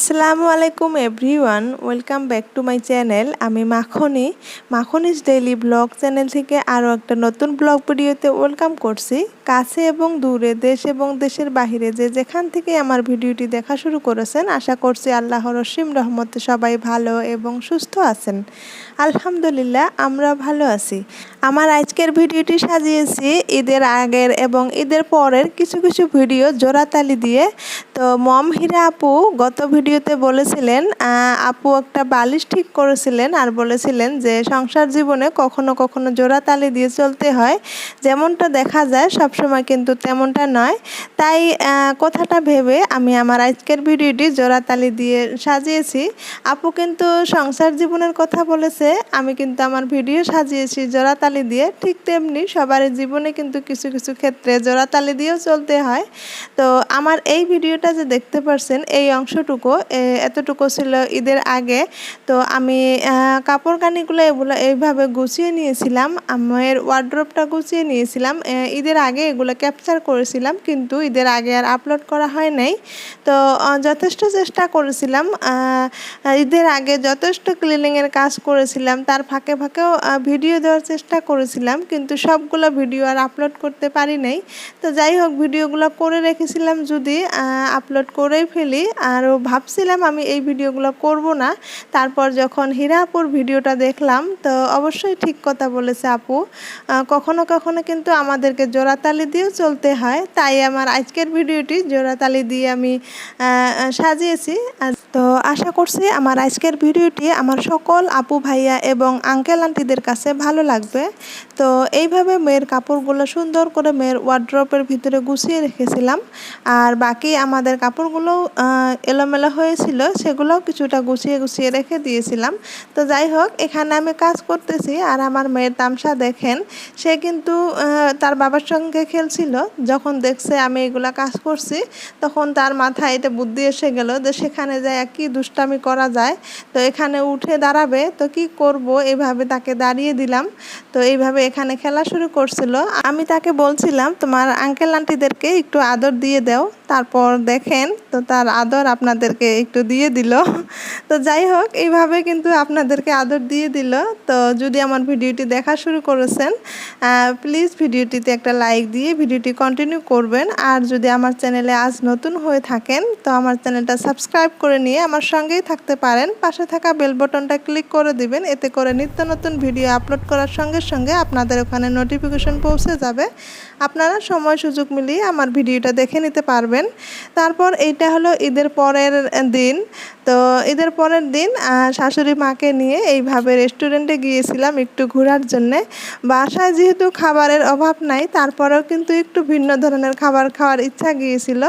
আসসালামু আলাইকুম everyone, welcome back to my channel. আমি মাখনিজ ডেইলি ব্লগ চ্যানেল থেকে আরও একটা নতুন ব্লগ ভিডিওতে ওয়েলকাম করছি। কাছে এবং দূরে, দেশ এবং দেশের বাহিরে যে যেখান থেকে আমার ভিডিওটি দেখা শুরু করেছেন, আশা করছি আল্লাহর অসীম রহমতে সবাই ভালো এবং সুস্থ আছেন। আলহামদুলিল্লাহ, আমরা ভালো আছি। আমার আজকের ভিডিওটি সাজিয়েছি ঈদের আগের এবং ঈদের পরের কিছু কিছু ভিডিও জোড়াতালি দিয়ে। তো মম হীরা আপু গত ভিডিওতে বলেছিলেন, আপু একটা বালিশ ঠিক করেছিলেন আর বলেছিলেন যে সংসার জীবনে কখনো কখনো জোড়াতালি দিয়ে চলতে হয়, যেমনটা দেখা যায় সবসময় কিন্তু তেমনটা নয়। তাই কথাটা ভেবে আমি আমার আজকের ভিডিওটি জোড়াতালি দিয়ে সাজিয়েছি। আপু কিন্তু সংসার জীবনের কথা বলেছে, আমি কিন্তু আমার ভিডিও সাজিয়েছি জোড়াতালি দিয়ে। ঠিক তেমনি সবার জীবনে কিন্তু কিছু কিছু ক্ষেত্রে জোড়াতালি দিয়েও চলতে হয়। তো আমার এই ভিডিওটা যে দেখতে পারছেন, এই অংশটুকু এতটুকু ছিল ঈদের আগে। তো আমি কাপড় কানিগুলো এগুলো এইভাবে গুছিয়ে নিয়েছিলাম, আমার ওয়ার্ড্রোবটা গুছিয়ে নিয়েছিলাম। ঈদের আগে এগুলো ক্যাপচার করেছিলাম, কিন্তু ঈদের আগে আর আপলোড করা হয় নাই। তো যথেষ্ট চেষ্টা করেছিলাম, ঈদের আগে যথেষ্ট ক্লিনিংয়ের কাজ করেছিলাম, তার ফাঁকে ফাঁকেও ভিডিও দেওয়ার চেষ্টা করেছিলাম, কিন্তু সবগুলো ভিডিও আর আপলোড করতে পারি নাই। তো যাই হোক, ভিডিওগুলো করে রেখেছিলাম যদি আপলোড করেই ফেলি। আরও ভাবছিলাম আমি এই ভিডিওগুলো করব না, তারপর যখন হীরা আপুর ভিডিওটা দেখলাম, তো অবশ্যই ঠিক কথা বলেছে আপু, কখনো কখনো কিন্তু আমাদেরকে জোড়াতালি দিয়েও চলতে হয়। তাই আমার আজকের ভিডিওটি জোড়াতালি দিয়ে আমি সাজিয়েছি। তো আশা করছি আমার আজকের ভিডিওটি আমার সকল আপু ভাইয়া এবং আঙ্কেল আন্টিদের কাছে ভালো লাগবে। তো এইভাবে মেয়ের কাপড়গুলো সুন্দর করে মেয়ের ওয়ার্ড্রপের ভিতরে গুছিয়ে রেখেছিলাম, আর বাকি আমাদের কাপড়গুলো এলোমেলো হয়েছিল, সেগুলোও কিছুটা গুছিয়ে গুছিয়ে রেখে দিয়েছিলাম। তো যাই হোক, এখানে আমি কাজ করতেছি আর আমার মেয়ের তামসা দেখেন, সে কিন্তু তার বাবার সঙ্গে খেলছিল। যখন দেখছে আমি এগুলা কাজ করছি, তখন তার মাথায় এটা বুদ্ধি এসে গেল যে সেখানে যায় কি দুষ্টামি করা যায়। তো এখানে উঠে দাঁড়াবে, তো কি করব, এইভাবে তাকে দাঁড়িয়ে দিলাম। তো এইভাবে এখানে খেলা শুরু করছিল। আমি তাকে বলছিলাম তোমার আঙ্কেল আন্টিদেরকে একটু আদর দিয়ে দাও। তারপর দেখেন, তো তার আদর আপনাদেরকে একটু দিয়ে দিল। তো যাই হোক, এইভাবে কিন্তু আপনাদেরকে আদর দিয়ে দিল। তো যদি আমার ভিডিওটি দেখা শুরু করেছেন, প্লিজ ভিডিওটিতে একটা লাইক দিয়ে ভিডিওটি কন্টিনিউ করবেন। আর যদি আমার চ্যানেলে আজ নতুন হয়ে থাকেন, তো আমার চ্যানেলটা সাবস্ক্রাইব করে নিয়ে আমার সঙ্গেই থাকতে পারেন। পাশে থাকা বেল বাটনটা ক্লিক করে দিবেন, এতে করে নিত্য নতুন ভিডিও আপলোড করার সঙ্গে সঙ্গে আপনাদের ওখানে নোটিফিকেশন পৌঁছে যাবে। আপনারা সময় সুযোগ মিলিয়ে আমার ভিডিওটা দেখে নিতে পারবেন। তারপর এইটা হলো ঈদের পরের দিন। তো ঈদের পরের দিন শাশুড়ি মাকে নিয়ে এইভাবে রেস্টুরেন্টে গিয়েছিলাম একটু ঘোরার জন্যে। বাসায় যেহেতু খাবারের অভাব নাই, তারপরেও কিন্তু একটু ভিন্ন ধরনের খাবার খাওয়ার ইচ্ছা গিয়েছিল।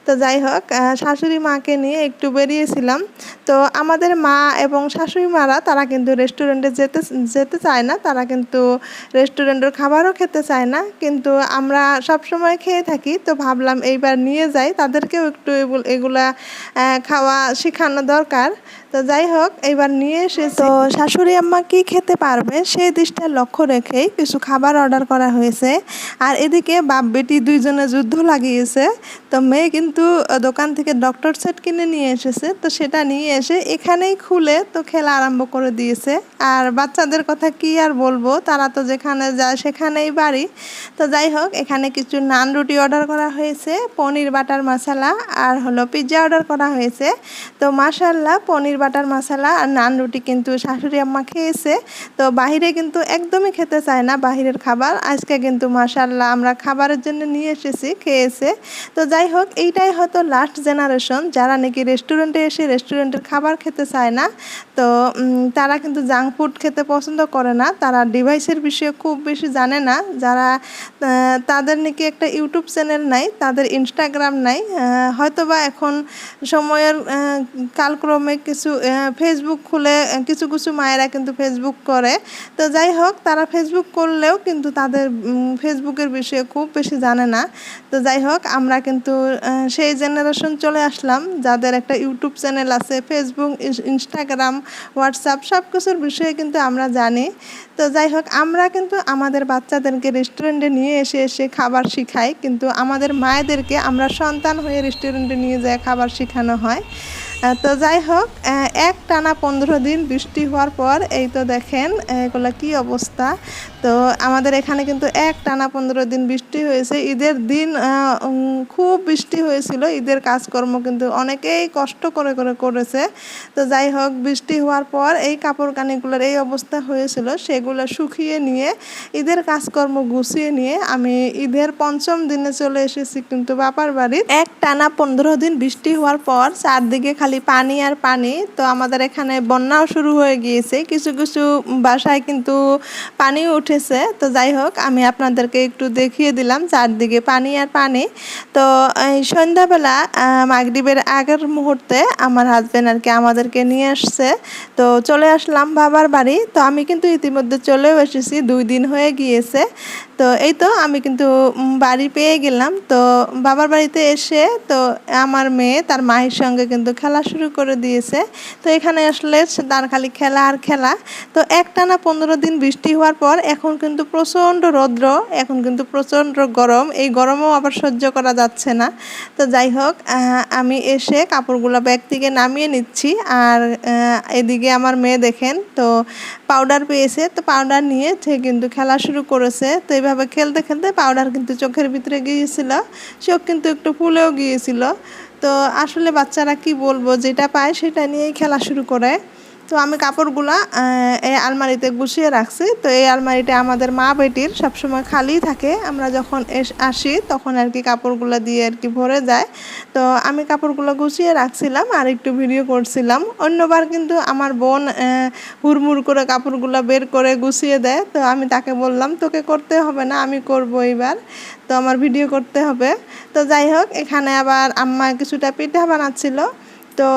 তো যাই হোক, শাশুড়ি মাকে নিয়ে একটু বেরিয়েছিলাম। তো আমাদের মা এবং শাশুড়ি মারা তারা কিন্তু রেস্টুরেন্টে যেতে চায় না, তারা কিন্তু রেস্টুরেন্টের খাবারও খেতে চায় না, কিন্তু আমরা সবসময় খেয়ে থাকি। তো ভাবলাম এইবার নিয়ে যাই, তাদেরকেও একটু এগুলা খাওয়া শেখানো দরকার। তো যাই হোক, এইবার নিয়ে এসেছি। তো শাশুড়ি আম্মা কি খেতে পারবে সেই দিকটা লক্ষ্য রেখেই কিছু খাবার অর্ডার করা হয়েছে। আর এদিকে বাপ বেটি দুইজনে যুদ্ধ লাগিয়েছে। তো মেয়ে কিন্তু দোকান থেকে ডক্টর সেট কিনে নিয়ে এসেছে, তো সেটা নিয়ে এসে এখানেই খুলে তো খেলা আরম্ভ করে দিয়েছে। আর বাচ্চাদের কথা কি আর বলবো, তারা তো যেখানে যায় সেখানেই বাড়ি। তো যাই হোক, এখানে কিছু নান রুটি অর্ডার করা হয়েছে, পনির বাটার মশলা, আর হলো পিৎজা অর্ডার করা হয়েছে। তো মাশাআল্লাহ, পনির বাটার মশলা আর নান রুটি কিন্তু শাশুড়ি আম্মা খেয়েছে। তো বাহিরে কিন্তু একদমই খেতে চায় না বাহিরের খাবার, আজকে কিন্তু মাশাআল্লাহ আমরা খাবারের জন্য নিয়ে এসেছি, খেয়েছে। তো যাই হোক, এইটাই হয়তো লাস্ট জেনারেশন যারা নাকি রেস্টুরেন্টে এসে রেস্টুরেন্টের খাবার খেতে চায় না। তো তারা কিন্তু জাঙ্ক ফুড খেতে পছন্দ করে না, তারা ডিভাইসের বিষয়ে খুব বেশি জানে না। যারা তাদের নাকি একটা ইউটিউব চ্যানেল নাই, তাদের ইনস্টাগ্রাম নাই, হয়তোবা এখন সময়ের কালক্রমে কিছু ফেসবুক খুলে কিছু কিছু মায়েরা কিন্তু ফেসবুক করে। তো যাই হোক, তারা ফেসবুক করলেও কিন্তু তাদের ফেসবুকের বিষয়ে খুব বেশি জানে না। তো যাই হোক, আমরা কিন্তু সেই জেনারেশন চলে আসলাম যাদের একটা ইউটিউব চ্যানেল আছে, ফেসবুক, ইনস্টাগ্রাম, হোয়াটসঅ্যাপ সব কিছুর বিষয়ে কিন্তু আমরা জানি। তো যাই হোক, আমরা কিন্তু আমাদের বাচ্চাদেরকে রেস্টুরেন্টে নিয়ে এসে খাবার শেখাই, কিন্তু আমাদের মায়েদেরকে আমরা সন্তান হয়ে রেস্টুরেন্টে নিয়ে যায় খাবার শেখানো হয়। তো যাই হোক একটানা 15 দিন বৃষ্টি হওয়ার পর এই তো দেখেন এগুলো কি অবস্থা। তো আমাদের এখানে কিন্তু একটানা 15 দিন বৃষ্টি হয়েছে। ঈদের দিন খুব বৃষ্টি হয়েছিল। ঈদের কাজকর্ম কিন্তু অনেকেই কষ্ট করে করেছে। তো যাই হোক বৃষ্টি হওয়ার পর এই কাপড় কানিগুলোর এই অবস্থা হয়েছিল, সেগুলো শুকিয়ে নিয়ে ঈদের কাজকর্ম গুছিয়ে নিয়ে আমি ঈদের 5ম দিনে চলে এসেছি কিন্তু বাবার বাড়ি। একটানা 15 দিন বৃষ্টি হওয়ার পর চারদিকে খালি পানি আর পানি। তো আমাদের এখানে বন্যাও শুরু হয়ে গিয়েছে, কিছু কিছু বাসায় কিন্তু পানিও উঠেছে। তো যাই হোক আমি আপনাদেরকে একটু দেখিয়ে দিলাম চারদিকে পানি আর পানি। তো এই সন্ধ্যাবেলা মাগরিবের আগের মুহূর্তে আমার হাজবেন্ড আর কি আমাদেরকে নিয়ে আসছে। তো চলে আসলাম বাবার বাড়ি। তো আমি কিন্তু ইতিমধ্যে চলেও এসেছি, 2 দিন হয়ে গিয়েছে। তো এই তো আমি কিন্তু বাড়ি পেয়ে গেলাম। তো বাবার বাড়িতে এসে তো আমার মেয়ে তার মায়ের সঙ্গে কিন্তু খেলা শুরু করে দিয়েছে। তো এখানে আসলে তার খালি খেলা আর খেলা। তো একটানা 15 দিন বৃষ্টি হওয়ার পর এখন কিন্তু প্রচণ্ড রৌদ্র, এখন কিন্তু প্রচণ্ড গরম। এই গরমও আবার সহ্য করা যাচ্ছে না। তো যাই হোক আমি এসে কাপড়গুলো ব্যাগ থেকে নামিয়ে নিচ্ছি। আর এদিকে আমার মেয়ে দেখেন তো পাউডার পেয়েছে, তো পাউডার নিয়ে সে কিন্তু খেলা শুরু করেছে। তো এইভাবে খেলতে খেলতে পাউডার কিন্তু চোখের ভিতরে গিয়েছিল, চোখ কিন্তু একটু ফুলেও গিয়েছিল। তো আসলে বাচ্চারা কি বলবো, যেটা পায় সেটা নিয়েই খেলা শুরু করে। তো আমি কাপড়গুলা এই আলমারিতে গুছিয়ে রাখছি। তো এই আলমারিটা আমাদের মা বেটির সবসময় খালি থাকে, আমরা যখন আসি তখন আর কি কাপড়গুলো দিয়ে আর কি ভরে যায়। তো আমি কাপড়গুলো গুছিয়ে রাখছিলাম আর একটু ভিডিও করছিলাম। অন্যবার কিন্তু আমার বোন হুড়মুড় করে কাপড়গুলো বের করে গুছিয়ে দেয়। তো আমি তাকে বললাম তোকে করতে হবে না, আমি করব এবার, তো আমার ভিডিও করতে হবে। তো যাই হোক এখানে আবার আম্মা কিছুটা পিঠা বানাচ্ছিল। তো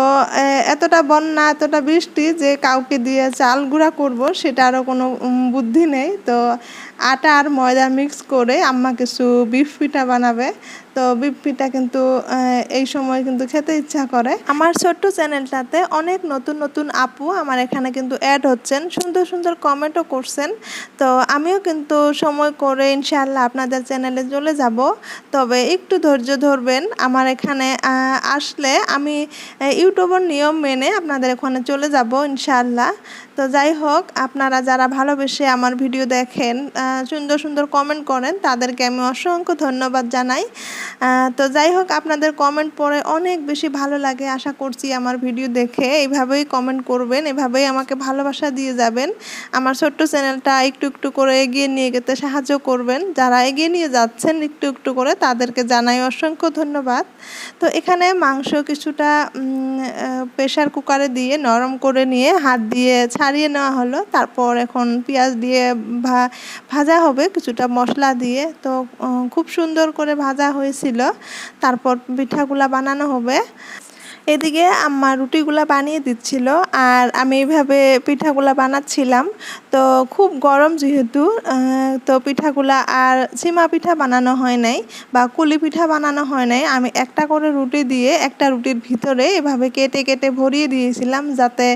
এতটা বন্যা এতটা বৃষ্টি যে কাউকে দিয়ে চাল গুঁড়া করব সেটারও কোনো বুদ্ধি নেই। তো আটা আর ময়দা মিক্স করে আম্মা কিছু বিফ পিঠা বানাবে। তো বিফ পিঠা কিন্তু এই সময় কিন্তু খেতে ইচ্ছা করে। আমার ছোট্ট চ্যানেলটাতে অনেক নতুন নতুন আপু আমার এখানে কিন্তু অ্যাড হচ্ছেন, সুন্দর সুন্দর কমেন্টও করছেন। তো আমিও কিন্তু সময় করে ইনশাআল্লাহ আপনাদের চ্যানেলে চলে যাব, তবে একটু ধৈর্য ধরবেন। আমার এখানে আসলে আমি ইউটিউবের নিয়ম মেনে আপনাদের এখানে চলে যাব ইনশাআল্লাহ। তো যাই হোক আপনারা যারা ভালোবেসে আমার ভিডিও দেখেন, সুন্দর সুন্দর কমেন্ট করেন, তাদেরকে আমি অসংখ্য ধন্যবাদ জানাই। তো যাই হোক আপনাদের কমেন্ট পড়ে অনেক বেশি ভালো লাগে। আশা করছি আমার ভিডিও দেখে এইভাবেই কমেন্ট করবেন, এভাবেই আমাকে ভালোবাসা দিয়ে যাবেন। আমার ছোট্ট চ্যানেলটা একটু একটু করে এগিয়ে নিয়ে যেতে সাহায্য করবেন। যারা এগিয়ে নিয়ে যাচ্ছেন একটু একটু করে তাদেরকে জানাই অসংখ্য ধন্যবাদ। তো এখানে মাংস কিছুটা প্রেশার কুকারে দিয়ে নরম করে নিয়ে হাত দিয়ে ছাড়িয়ে নেওয়া হলো। তারপর এখন পেঁয়াজ দিয়ে ভাজা হবে কিছুটা মশলা দিয়ে। তো খুব সুন্দর করে ভাজা হয়েছিল। তারপর পিঠাগুলা বানানো হবে। এদিকে আম্মা রুটিগুলা বানিয়ে দিচ্ছিল আর আমি এইভাবে পিঠাগুলা বানাচ্ছিলাম। তো খুব গরম যেহেতু, তো পিঠাগুলা আর সীমা পিঠা বানানো হয় নাই বা কুলি পিঠা বানানো হয় নাই। আমি একটা করে রুটি দিয়ে একটা রুটির ভিতরে এভাবে কেটে কেটে ভরিয়ে দিয়েছিলাম, যাতে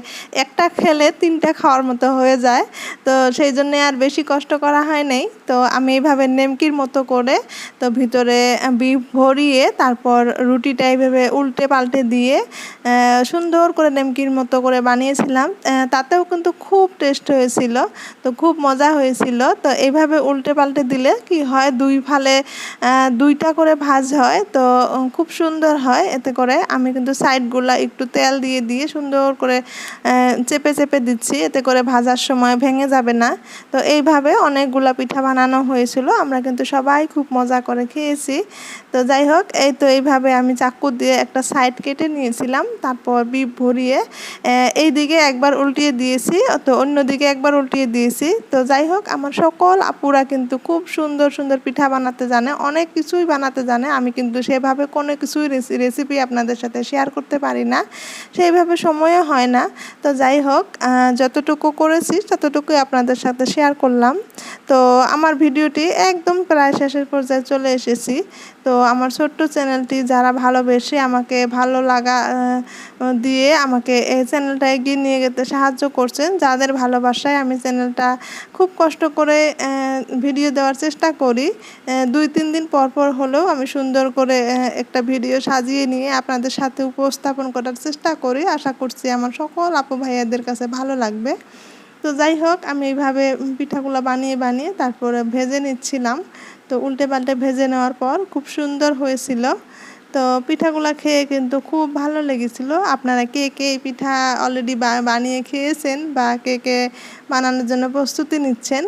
একটা খেলে 3টা খাওয়ার মতো হয়ে যায়। তো সেই জন্যে আর বেশি কষ্ট করা হয় নাই। তো আমি এইভাবে নেমকির মতো করে তো ভিতরে বিফ ভরিয়ে তারপর রুটিটা এইভাবে উল্টে পাল্টে দিয়ে সুন্দর করে নেমকির মতো করে বানিয়েছিলাম। তাতেও কিন্তু খুব টেস্ট হয়েছিল, তো খুব মজা হয়েছিল। তো এইভাবে উল্টে পাল্টে দিলে কি হয়, 2 ফালে 2টা করে ভাজ হয়, তো খুব সুন্দর হয়। এতে করে আমি কিন্তু সাইডগুলা একটু তেল দিয়ে দিয়ে সুন্দর করে চেপে চেপে দিচ্ছি, এতে করে ভাজার সময় ভেঙে যাবে না। তো এইভাবে অনেকগুলা পিঠা বানানো হয়েছিল, আমরা কিন্তু সবাই খুব মজা করে খেয়েছি। তো যাই হোক এই তো এইভাবে আমি চাকু দিয়ে একটা সাইড কেটে নিয়েছিলাম। তারপর বিফ ভরিয়ে এই দিকে একবার উল্টিয়ে দিয়েছি, তো অন্য দিকে একবার উল্টিয়ে দিয়েছি। তো যাই হোক আমার সকল আপুরা কিন্তু খুব সুন্দর সুন্দর পিঠা বানাতে জানে, অনেক কিছুই বানাতে জানে। আমি কিন্তু সেভাবে কোনো কিছুই রেসিপি আপনাদের সাথে শেয়ার করতে পারি না, সেইভাবে সময়ও হয় না। তো যাই হোক যতটুকু করেছি ততটুকুই আপনাদের সাথে শেয়ার করলাম। তো আমার ভিডিওটি একদম প্রায় শেষের পর্যায়ে চলে এসেছি। তো আমার ছোট্ট চ্যানেলটি যারা ভালোবেসে আমাকে ভালো লাগা দিয়ে আমাকে এই চ্যানেলটা এগিয়ে নিয়ে যেতে সাহায্য করছেন, যাদের ভালোবাসায় আমি চ্যানেলটা খুব কষ্ট করে ভিডিও দেওয়ার চেষ্টা করি। 2-3 দিন পর পর হলেও আমি সুন্দর করে একটা ভিডিও সাজিয়ে নিয়ে আপনাদের সাথে উপস্থাপন করার চেষ্টা করি। আশা করছি আমার সকল আপু ভাইয়াদের কাছে ভালো লাগবে। তো যাই হোক, আমি এইভাবে পিঠাগুলো বানিয়ে তারপরে ভেজে নিচ্ছিলাম। তো উল্টে পাল্টে ভেজে নেওয়ার পর খুব সুন্দর হয়েছিল। তো পিঠাগুলো খেয়ে কিন্তু খুব ভালো লেগেছিল। আপনারা কে কে এই পিঠা অলরেডি বানিয়ে খেয়েছেন বা কে কে বানানোর জন্য প্রস্তুতি নিচ্ছেন,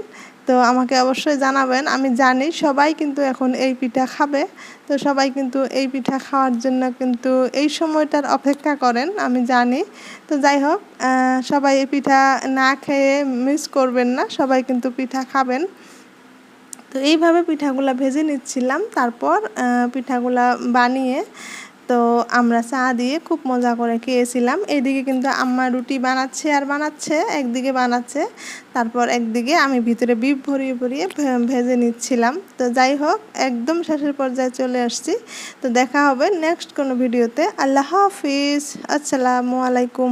তো আমাকে অবশ্যই জানাবেন। আমি জানি সবাই কিন্তু এখন এই পিঠা খাবে, তো সবাই কিন্তু এই পিঠা খাওয়ার জন্য কিন্তু এই সময়টার অপেক্ষা করেন, আমি জানি। তো যাই হোক, সবাই এই পিঠা না খেয়ে মিস করবেন না, সবাই কিন্তু পিঠা খাবেন। তো এইভাবে পিঠাগুলা ভেজে নিচ্ছিলাম, তারপর পিঠাগুলা বানিয়ে তো আমরা চা দিয়ে খুব মজা করে খেয়েছিলাম। এইদিকে কিন্তু আম্মা রুটি বানাচ্ছে, একদিকে বানাচ্ছে, তারপর একদিকে আমি ভিতরে বিপ ভরিয়ে ভেজে নিচ্ছিলাম। তো যাই হোক, একদম শেষের পর্যায়ে চলে আসছি। তো দেখা হবে নেক্সট কোনো ভিডিওতে। আল্লাহ হাফিজ, আসসালামু আলাইকুম।